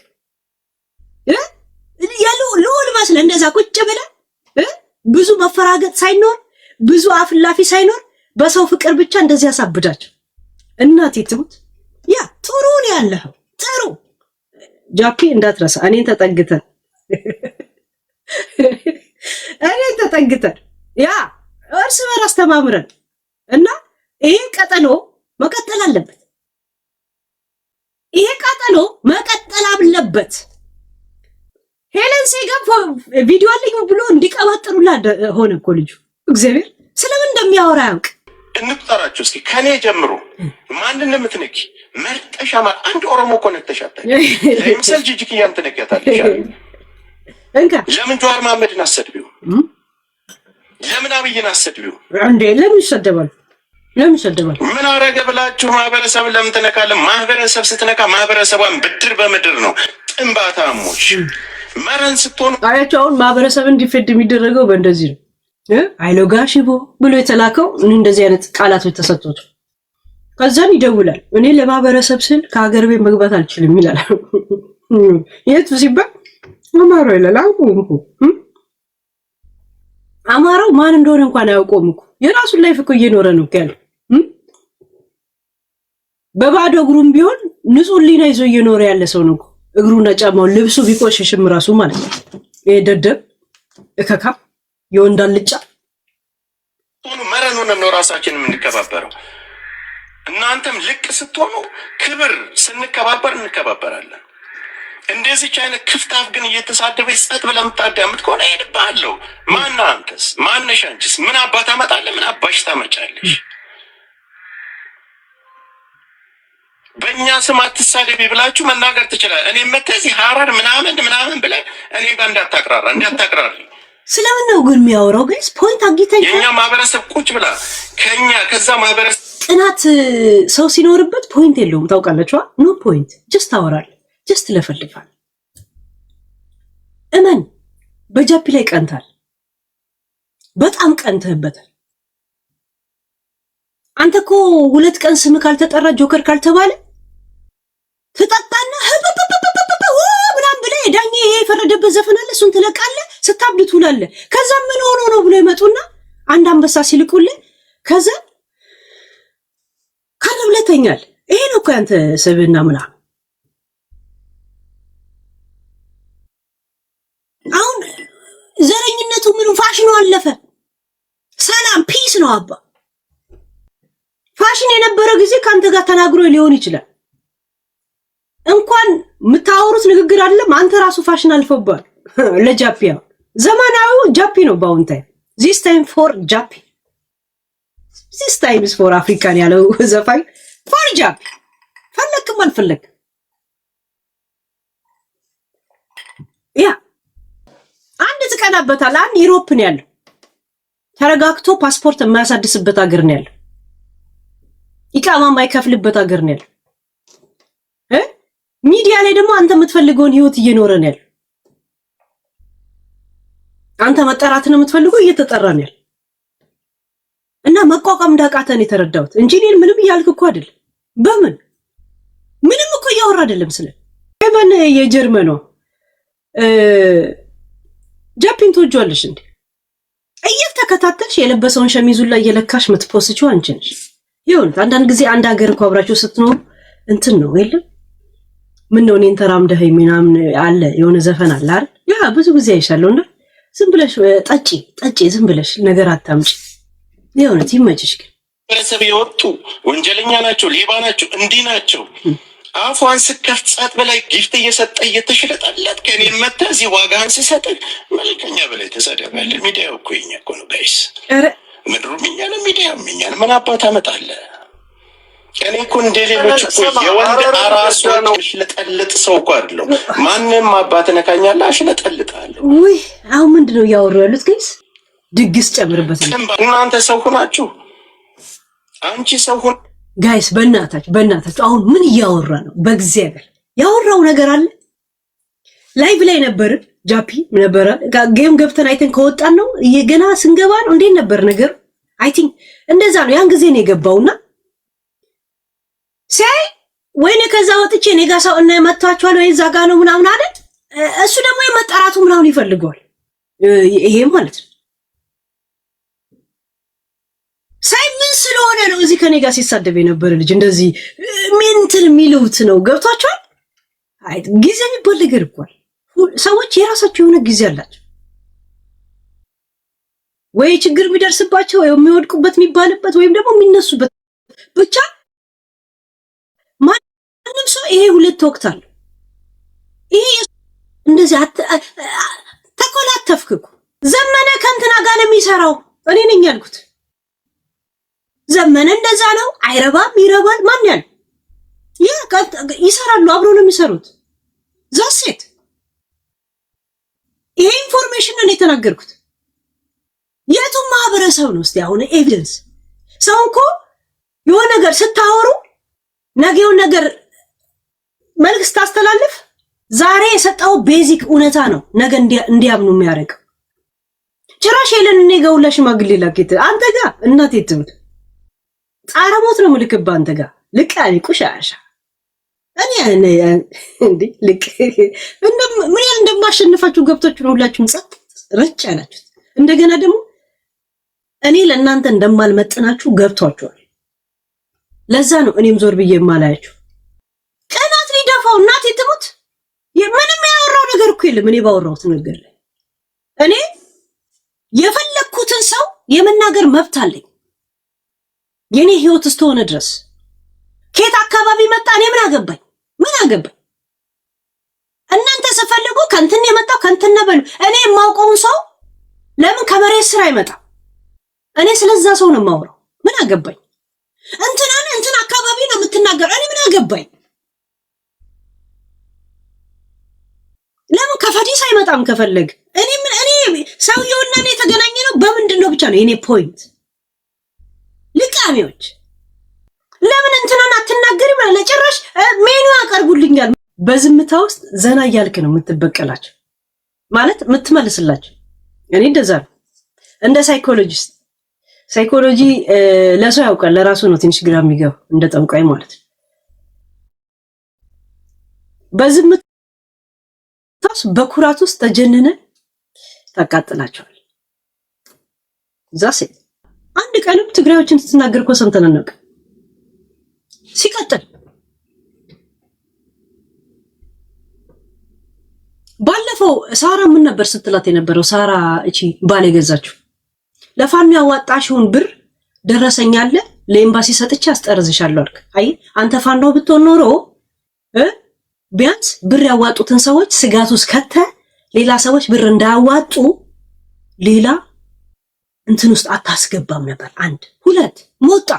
ያለው ልዑል መስለ እንደዛ ቁጭ ብለህ ብዙ መፈራገጥ ሳይኖር ብዙ አፍላፊ ሳይኖር በሰው ፍቅር ብቻ እንደዚህ ያሳብዳቸው። እናቴ ትሙት ያ ጥሩ ነው ያለው ጥሩ ጃፒ እንዳትረሳ እኔን ተጠግተን ያ እርስ በራስ ተማምረን እና ይሄ ቀጠሎ መቀጠል አለበት። ሄለን ሲገባ ቪዲዮ አለኝ ብሎ እንዲቀባጥሩላ ሆነ እኮ ልጁ። እግዚአብሔር ስለምን እንደሚያወራ ያውቅ። እንቁጠራችሁ እስኪ ከኔ ጀምሮ ማንን የምትነኪ መርጠሻ አንድ ኦሮሞ እኮ ነክተሻታል። ለምሳሌ ጂጂክያን ትነኪያታለሽ። ለምን ጀዋር መሐመድን አሰድቢው? ለምን አብይን አሰድቢው? እንዴ ለምን ይሰደባል? ምን አረገ ብላችሁ ማህበረሰብን ለምን ትነካለህ? ማህበረሰብ ስትነካ ማህበረሰቧን ብድር በምድር ነው። ጥንባታሞች መረን ስትሆኑ አያቸው። አሁን ማህበረሰብ እንዲፈድ የሚደረገው በእንደዚህ ነው። አይሎጋ ሽቦ ብሎ የተላከው እንደዚህ አይነት ቃላቶች ተሰጥቶት ከዛም ይደውላል። እኔ ለማህበረሰብ ስል ከሀገር ቤት መግባት አልችልም ይላል። የት ሲባል አማራው ይላል። አማራው ማን እንደሆነ እንኳን አያውቀውም እኮ የራሱን ላይፍ እኮ እየኖረ ነው ያለው። በባዶ እግሩም ቢሆን ንጹህ ሊና ይዞ እየኖረ ያለ ሰው ነው። እግሩና ጫማው ልብሱ ቢቆሽሽም ራሱ ማለት ነው። ይሄ ደደብ እከካ የወንዳልጫ ሆኖ መረኑን ነው ራሳችንን የምንከባበረው። እናንተም ልቅ ስትሆኑ ክብር ስንከባበር እንከባበራለን። እንደዚህ አይነት ክፍታፍ ግን እየተሳደበች ጸጥ ብለህ የምታዳምጥ ከሆነ እሄድብሃለሁ። ማነህ አንተስ? ማነሽ አንቺስ? ምን አባት አመጣለህ? ምን አባሽ ታመጫለሽ? በእኛ ስም አትሳደቢ ብላችሁ መናገር ትችላለህ። እኔ መተዚህ ሀረር ምናምን ብለህ እኔ ጋር እንዳታቅራሪ። ስለምን ነው ግን የሚያወራው? ጋይስ ፖይንት አግኝተኝ። የኛ ማህበረሰብ ቁጭ ብላ ከዛ ማህበረሰብ ጥናት ሰው ሲኖርበት ፖይንት የለውም ታውቃላችሁ። ኖ ፖይንት ጀስት ታወራለህ፣ ጀስት ለፈልፋል። እመን በጃፒ ላይ ቀንታል፣ በጣም ቀንተህበታል። አንተ እኮ 2 ቀን ስም ካልተጠራ ጆከር ካልተባለ ትጠጣና ምናምን ብለህ ዳኜ ይሄ የፈረደበት ዘፈን አለ እሱን ትለቃለህ፣ ስታብድ ትውላለህ። ከዛ ምን ሆኖ ነው ብሎ ይመጡና አንድ አንበሳ ሲልቁልህ ከዛ ካለብለተኛል። ይሄ ነው እኮ ያንተ ስብዕና ምናምን። አሁን ዘረኝነቱ ምኑ ፋሽኑ አለፈ። ሰላም ፒስ ነው አባ። ፋሽን የነበረ ጊዜ ካንተ ጋር ተናግሮ ሊሆን ይችላል። እንኳን የምታወሩት ንግግር አይደለም አንተ ራሱ ፋሽን አልፈባል። ለጃፒያ ዘመናዊው ጃፒ ነው በአሁን ታይም። ዚስ ታይም ፎር ጃፒ፣ ዚስ ታይም ኢዝ ፎር አፍሪካን ያለው ዘፋኝ ፎር ጃፒ። ፈለክም አልፈለክም ያ አንድ ትቀናበታል። አንድ ዩሮፕን ያለው ተረጋግቶ ፓስፖርት የማያሳድስበት ሀገር ነው ያለው። ኢቃማ የማይከፍልበት ሀገር ነው ያለው። ሚዲያ ላይ ደግሞ አንተ የምትፈልገውን ህይወት እየኖረ ነው ያለው። አንተ መጠራትን የምትፈልገው እየተጠራ ነው ያለው። እና መቋቋም እንዳቃተን የተረዳሁት እንጂ እኔን ምንም እያልክ እኮ አይደለም። ምንም እኮ እያወራ አይደለም። ስለ ኤቨን የጀርመኗ ጃፒን ትወጂዋለሽ እንዴ? እየተከታተልሽ የለበሰውን ሸሚዙን ላይ እየለካሽ የምትፖስቺው አንቺ ነሽ። ይሁን አንዳንድ ጊዜ አንድ ሀገር እኮ አብራችሁ ስትኖሩ እንትን ነው የለም። ምን ነው እኔን ተራምደህ ምናምን አለ የሆነ ዘፈን አለ አይደል? ያ ብዙ ጊዜ አይሻለሁ። እና ዝም ብለሽ ጠጪ ዝም ብለሽ ነገር አታምጪ። የሆነ ይመችሽ። ግን ማህበረሰብ የወጡ ወንጀለኛ ናቸው፣ ሌባ ናቸው፣ እንዲህ ናቸው። አፏን ስከፍት ጸጥ በላይ ጊፍት እየሰጠ እየተሽለጠለት ከኔ መጣ እዚህ ዋጋህን ስሰጥህ መልከኛ በላይ ተሳደባለህ። ሚዲያው እኮ የኛ እኮ ነው ጋይስ። ምድሩ ምኛ ነው፣ ሚዲያ ምኛ ነው። ምን አባት አመጣለህ? እኔ እኮ እንደሌሎች እኮ የወንድ አራሶች አሽለጠልጥ ሰው እኮ አይደለሁ። ማንም አባት ነካኛለህ አሽለጠልጣለሁ። ውይ አሁን ምንድነው እያወሩ ያሉት ጋይስ? ድግስ ጨምርበት። እናንተ ሰው ሆናችሁ አንቺ ሰው ሆን ጋይስ በእናታችሁ አሁን ምን እያወራ ነው? በእግዚአብሔር ያወራው ነገር አለ። ላይቭ ላይ ነበር ጃፒ ነበር። ጌም ገብተን አይተን ከወጣን ነው ገና ስንገባ ነው እንዴት ነበር ነገር? አይ ቲንክ እንደዛ ነው። ያን ጊዜ ነው የገባውና ሳይ ወይኔ ከዛ ወጥቼ እኔ ጋር ሰው እና መጥቷቸዋል ወይ እዛ ጋር ነው ምናምን አይደል? እሱ ደግሞ የመጠራቱ ምናምን ይፈልገዋል። ይሄ ማለት ነው ሳይ ምን ስለሆነ ነው እዚህ ከኔ ጋር ሲሳደብ የነበረ ልጅ እንደዚህ ሜንትን የሚሉት ነው። ገብቷቸዋል። አይ ጊዜ የሚባል ነገር እኮ ሰዎች የራሳቸው የሆነ ጊዜ አላቸው። ወይ ችግር የሚደርስባቸው ወይ የሚወድቁበት የሚባልበት ወይም ደግሞ የሚነሱበት ብቻ ማንም ሰው ይሄ ሁለት ወቅት አለው። ይሄ እንደዚህ ተኮላተፍክ እኮ ዘመነ ከእንትና ጋር ነው የሚሰራው እኔ ነኝ ያልኩት። ዘመነ እንደዛ ነው አይረባም ይረባል ማን ያለ ይሰራሉ አብሮ ነው የሚሰሩት። ዛሴት ይሄ ኢንፎርሜሽን ነው የተናገርኩት። የቱም ማህበረሰብ ነው እስቲ አሁን ኤቪደንስ ሰው እኮ የሆነ ነገር ስታወሩ ነገው ነገር መልክስ ታስተላልፍ ዛሬ የሰጠው ቤዚክ እውነታ ነው ነገ እንዲያምኑ የሚያደርገው። ጭራሽ የለን እኔ ጋር ሁላ ሽማግሌ ላከት አንተ ጋር እናቴ ትምት ጣረሞት ነው ምልክባ አንተ ጋር ልቃኒ ቁሻሻ እኔ እንዴ ልክ ምን ያህል እንደማሸንፋችሁ ገብቶችሁ ነው ሁላችሁም ጸጥ ረጭ ያላችሁት። እንደገና ደግሞ እኔ ለእናንተ እንደማልመጥናችሁ ገብቷችኋል። ለዛ ነው እኔም ዞር ብዬ የማላያችሁ። ቀናት ሊደፋው እናቴ ትሙት ምንም ያወራው ነገር እኮ የለም። እኔ ባወራሁት ነገር ላይ እኔ የፈለኩትን ሰው የመናገር መብት አለኝ የኔ ህይወት እስከሆነ ድረስ። ከየት አካባቢ መጣ እኔ ምን አገባኝ? እናንተ ስፈልጉ ከንትን የመጣው ከንትን ነበሉ። እኔ የማውቀውን ሰው ለምን ከመሬት ስራ አይመጣም? እኔ ስለዛ ሰው ነው የማወራው። ምን አገባኝ? እንትን አካባቢ ነው የምትናገር እኔ ምን አገባኝ? ለምን ከፈዲስ አይመጣም? ከፈለግ እኔ ሰውየውና እኔ የተገናኘ ነው በምንድነው ብቻ ነው የኔ ፖይንት። ልቃሚዎች ለምን እንትናን አትናገሪ ብለ ለጭራሽ ሜኑ ያቀርቡልኛል። በዝምታ ውስጥ ዘና እያልክ ነው የምትበቀላቸው ማለት የምትመልስላቸው። እኔ እንደዛ ነው እንደ ሳይኮሎጂ ለሰው ያውቃል ለራሱ ነው ትንሽ ግራ የሚገባው እንደ ጠንቋይ ማለት ነው። በዝምታ በኩራት ውስጥ ተጀነነ ታቃጥላቸዋል። ዛሴ አንድ ቀንም ትግራዮችን ስትናገር እኮ ሰምተን ነው። ሲቀጥል ባለፈው ሳራ ምን ነበር ስትላት የነበረው? ሳራ እቺ ባል የገዛችው ለፋኑ ያዋጣሽውን ብር ደረሰኛለ ለኤምባሲ ሰጥቼ አስጠርዝሻለሁ አልክ። አይ አንተ ፋኖ ብትሆን ኖሮ ቢያንስ ብር ያዋጡትን ሰዎች ስጋት ውስጥ ከተ ሌላ ሰዎች ብር እንዳያዋጡ ሌላ እንትን ውስጥ አታስገባም ነበር። አንድ ሁለት ሞጣ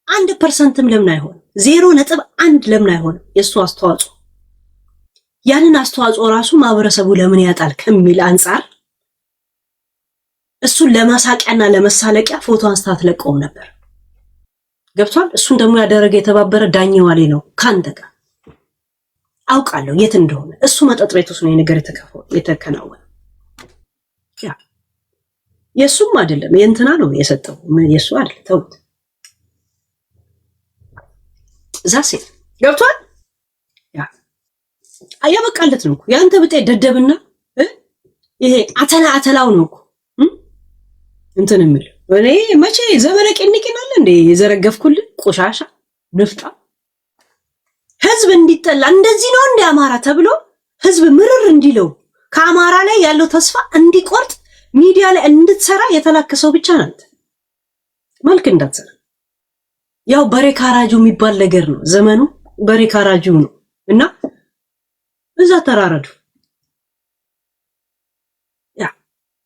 1% ለምን አይሆን 0.1 ለምን አይሆን የሱ አስተዋጽኦ ያንን አስተዋጽኦ ራሱ ማህበረሰቡ ለምን ያጣል ከሚል አንፃር እሱን ለማሳቂያና ለመሳለቂያ ፎቶ አንስታት ለቀው ነበር። ገብቷል። እሱን ደግሞ ያደረገ የተባበረ ዳኛው ዋሌ ነው ካንተ ጋር አውቃለሁ የት እንደሆነ። እሱ መጠጥ ቤት ውስጥ ነው የነገር የተከናወነ። ያ የሱም አይደለም የእንትና ነው የሰጠው የሱ አይደል ተውት። ዛሴ ገብቷል። ያ አያበቃለት ነው እኮ ያንተ ብጤ ደደብና ይሄ አተላው ነው እኮ እንትን የሚል እኔ መቼ ዘመነ ቅንቅናል እንዴ የዘረገፍኩልን ቆሻሻ ንፍጣ ህዝብ እንዲጠላ እንደዚህ ነው እንደ አማራ ተብሎ ህዝብ ምርር እንዲለው ከአማራ ላይ ያለው ተስፋ እንዲቆርጥ ሚዲያ ላይ እንድትሰራ የተላከሰው ብቻ ናት። መልክ እንዳትሰራ ያው በሬ ካራጁ የሚባል ነገር ነው ዘመኑ። በሬ ካራጁ ነው እና እዛ ተራረዱ። ያ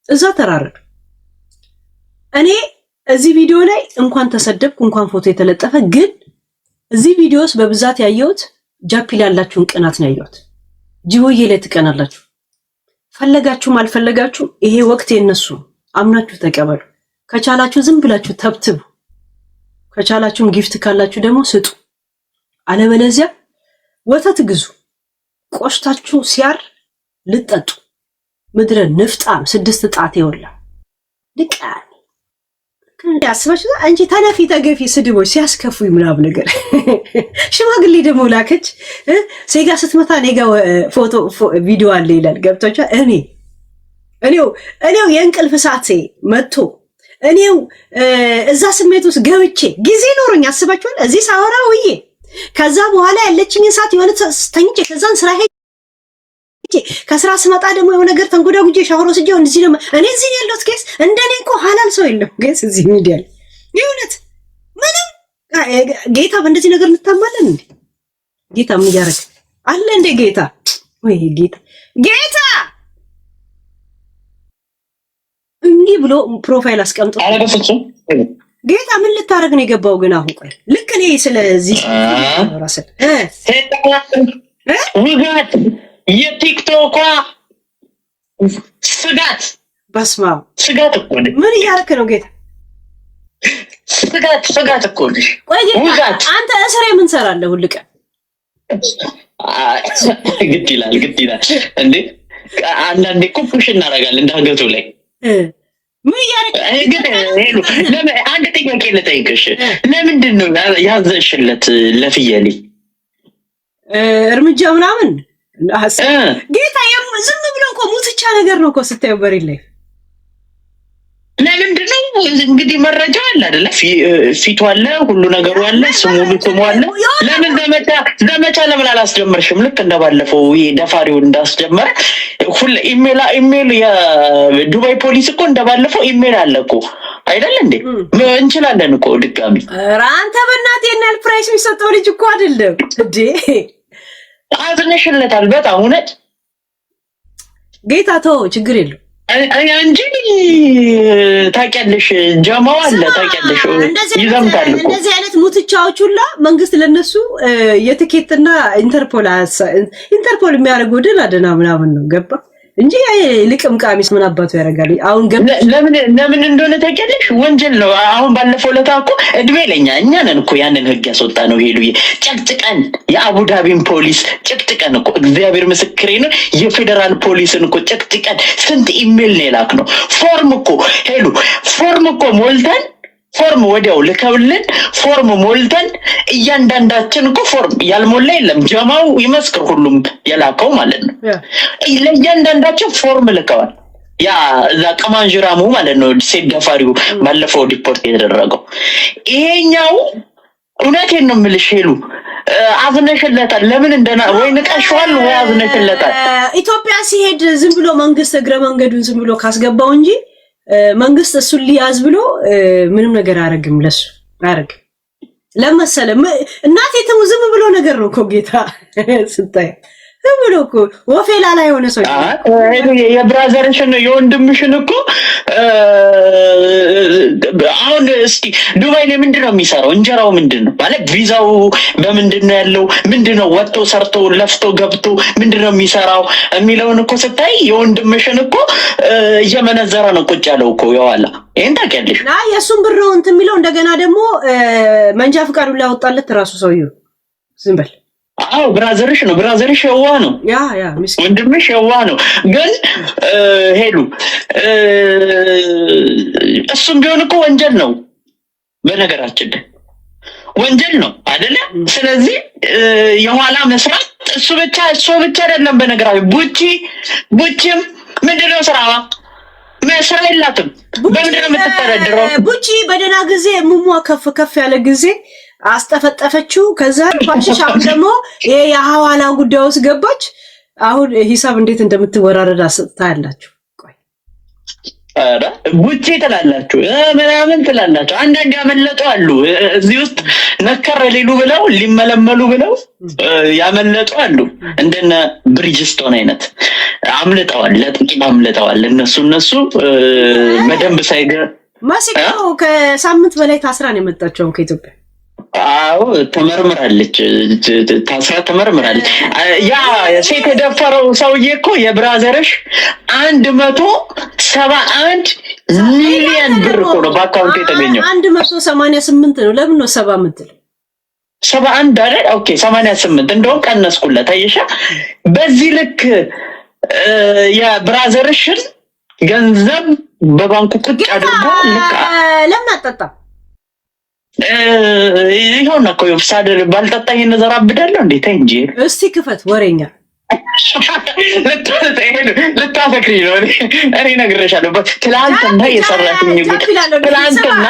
እዛ ተራረዱ። እኔ እዚህ ቪዲዮ ላይ እንኳን ተሰደብኩ እንኳን ፎቶ የተለጠፈ ግን እዚህ ቪዲዮስ በብዛት ያየሁት ጃፒ ያላችሁን ቅናት ነው ያየሁት። ጂቦዬ ላይ ትቀናላችሁ። ፈለጋችሁም አልፈለጋችሁም ይሄ ወቅት የነሱ አምናችሁ ተቀበሉ። ከቻላችሁ ዝም ብላችሁ ተብትቡ። ከቻላችሁም ጊፍት ካላችሁ ደግሞ ስጡ። አለበለዚያ ወተት ግዙ። ቆሽታችሁ ሲያር ልጠጡ። ምድረ ንፍጣም 6 ጣት ይወላ ልቃኒ ያስባሽ አንቺ ተነፊ ተገፊ ስድቦች ሲያስከፉኝ ምናምን ነገር ሽማግሌ ደግሞ ላከች ሴጋ ስትመታ ኔጋ ፎቶ ቪዲዮ አለ ይላል ገብቶቻ እኔው የእንቅልፍ ሰዓት መጥቶ እኔው እዛ ስሜት ውስጥ ገብቼ ጊዜ ኖሮኝ አስባችኋል እዚህ ሳወራ ውዬ ከዛ በኋላ ያለችኝ ሰዓት የሆነ ተኝቼ ከዛን ስራ ሄጄ ከስራ ስመጣ ደግሞ የሆነ ነገር ተንጎዳጉጄ ሻወር ወስጄ እንደዚህ ደግሞ እኔ እዚህ ያለሁት ኬስ እንደኔ እኮ ሐላል ሰው የለም ጌስ እዚህ ሚዲያ ይሁንት ምንም ጌታ በእንደዚህ ነገር እንታማለን እንዴ ጌታ ምን ያደርግ አለ እንዴ ጌታ ወይ ጌታ እንዲህ ብሎ ፕሮፋይል አስቀምጦ ጌታ ምን ልታረግ ነው የገባው ግን አሁን ቆይ ልክ እኔ ስለዚህ ራስህ ውጋት የቲክቶኳ ስጋት በስማ ስጋት እኮ ምን እያደረክ ነው ጌታ ስጋት እኮ ነሽ ውጋት አንተ እስሬ ምን ሰራለህ ሁሉ ቀን ግድ ይላል እንዴ አንዳንዴ እኮ ፑሽ እናደርጋለን እንዳገቱ ላይ ምን እያደረክ ግን ለምን አንድ ጥያቄ ልጠይቅሽ ለምንድን ነው ያዘሽለት ለፍየሌ እርምጃ ምናምን ጌታ ዝም ብሎ እኮ ሙትቻ ነገር ነው እኮ ስታየው በሬ ላይ ለምንድን ነው እንግዲህ መረጃ አለ አይደለ ፊቱ አለ ሁሉ ነገሩ አለ ስሙ አለ ለምን ዘመቻ ለምን አላስጀመርሽም ልክ እንደባለፈው ደፋሪው እንዳስጀመረ ሁሉ ኢሜል የዱባይ ፖሊስ እኮ እንደባለፈው ኢሜል አለ እኮ አይደል እንዴ እንችላለን እኮ ድጋሚ አንተ በእናትህ የናል ፕራይስ የሚሰጠው ልጅ እኮ አይደለም እንዴ አዝነሽለታል በጣም እውነት ጌታ ተው ችግር የለው እንጂ ታውቂያለሽ ጀማው አለ ታውቂያለሽ ይዘምታል እኮ እንደዚህ አይነት ሙትቻዎች ሁላ መንግስት ለነሱ የትኬትና ኢንተርፖል የሚያደርገው ድል አደና ምናምን ነው ገባ እንጂ ልቅም ቃሚስ ምን አባቱ ያደርጋል አሁን ለምን እንደሆነ ታውቂያለሽ ወንጀል ነው አሁን ባለፈው ለታ እኮ እድሜ ለኛ እኛ ነን እኮ ያንን ህግ ያስወጣ ነው ሄሉዬ ጨቅጭቀን የአቡዳቢን ፖሊስ ጨቅጭቀን እኮ እግዚአብሔር ምስክሬ ነው የፌደራል ፖሊስን እኮ ጨቅጭቀን ስንት ኢሜል ነው የላክ ነው ፎርም እኮ ሞልተን ፎርም ወዲያው ልከውልን ፎርም ሞልተን እያንዳንዳችን እኮ ፎርም ያልሞላ የለም ጀማው ይመስክር ሁሉም የላከው ማለት ነው ለእያንዳንዳችን ፎርም ልከዋል ያ እዛ ቀማንጅራሙ ማለት ነው ሴት ደፋሪው ባለፈው ሪፖርት የተደረገው ይሄኛው እውነቴን ነው የምልሽ ሄሉ አዝነሽለታል ለምን እንደና ወይ ንቀሽዋል ወይ አዝነሽለታል ኢትዮጵያ ሲሄድ ዝም ብሎ መንግስት እግረ መንገዱን ዝም ብሎ ካስገባው እንጂ መንግስት እሱን ሊያዝ ብሎ ምንም ነገር አያረግም ለሱ አያረግ ለመሰለ እናቴ ተሙ ዝም ብሎ ነገር ነው እኮ ጌታ ስታይ ዝም ብሎ እኮ ወፌላ ላይ ሆነ ሰው የብራዘርሽን የወንድምሽን እኮ አሁን እስቲ ዱባይ ላይ ምንድነው የሚሰራው እንጀራው ምንድነው ማለት ቪዛው በምንድነው ያለው ምንድነው ወጥቶ ሰርቶ ለፍቶ ገብቶ ምንድነው የሚሰራው የሚለውን እኮ ስታይ የወንድምሽን እኮ እየመነዘረ ነው ቁጭ ያለው እኮ ያዋላ ይሄን ታውቂያለሽ ና የሱን ብር ነው እንትን የሚለው እንደገና ደግሞ መንጃ ፍቃዱን ሊያወጣለት ራሱ ሰውዬው ዝም በል አዎ ብራዘርሽ የዋ ነው ያ ወንድምሽ የዋ ነው ግን ሄሉ እሱም ቢሆን እኮ ወንጀል ነው በነገራችን ወንጀል ነው አይደለ ስለዚህ የኋላ መስራት እሱ ብቻ አይደለም በነገራችን ቡቺም ምንድነው ስራዋ መስራ የላትም በምንድነው የምትተዳደረው ቡቺ በደና ጊዜ ሙሟ ከፍ ያለ ጊዜ አስጠፈጠፈችው ከዛ ፋሽሻው ደግሞ የሐዋላ ጉዳይ ውስጥ ገባች አሁን ሂሳብ እንዴት እንደምትወራረድ አስታያላችሁ ቆይ አረ ቡቺ ትላላችሁ ምናምን ትላላችሁ አንዳንድ ያመለጡ አሉ እዚህ ውስጥ ነከረ ሊሉ ብለው ሊመለመሉ ብለው ያመለጡ አሉ እንደነ ብሪጅስቶን አይነት አምልጠዋል ለጥቂት አምልጠዋል እነሱ በደንብ ሳይገ ማሲኮ ከሳምንት በላይ ታስራ ነው የመጣችው ከኢትዮጵያ አዎ ተመርምራለች ያ ሴት የደፈረው ሰውዬ እኮ የብራዘርሽ 171 ሚሊዮን ብር እኮ ነው በአካውንት የተገኘው 188 ነው ለምን ነው 70 የምትለው 71 አይደል ኦኬ 88 እንደውም ቀነስኩለት አይሻ በዚህ ልክ የብራዘርሽን ገንዘብ በባንኩ ቁጭ አድርጎ ለምን አጠጣም? ይኸውና እኮ ሳድር ባልጠጣ ይሄን ዘራ አብዳለሁ እንዴ? ተይ እንጂ እስቲ ክፈት ወሬኛ ልታሰክሪ ነው። እኔ እነግርሻለሁ ትላንትና የሰራትኝ ጉድ ትላንትና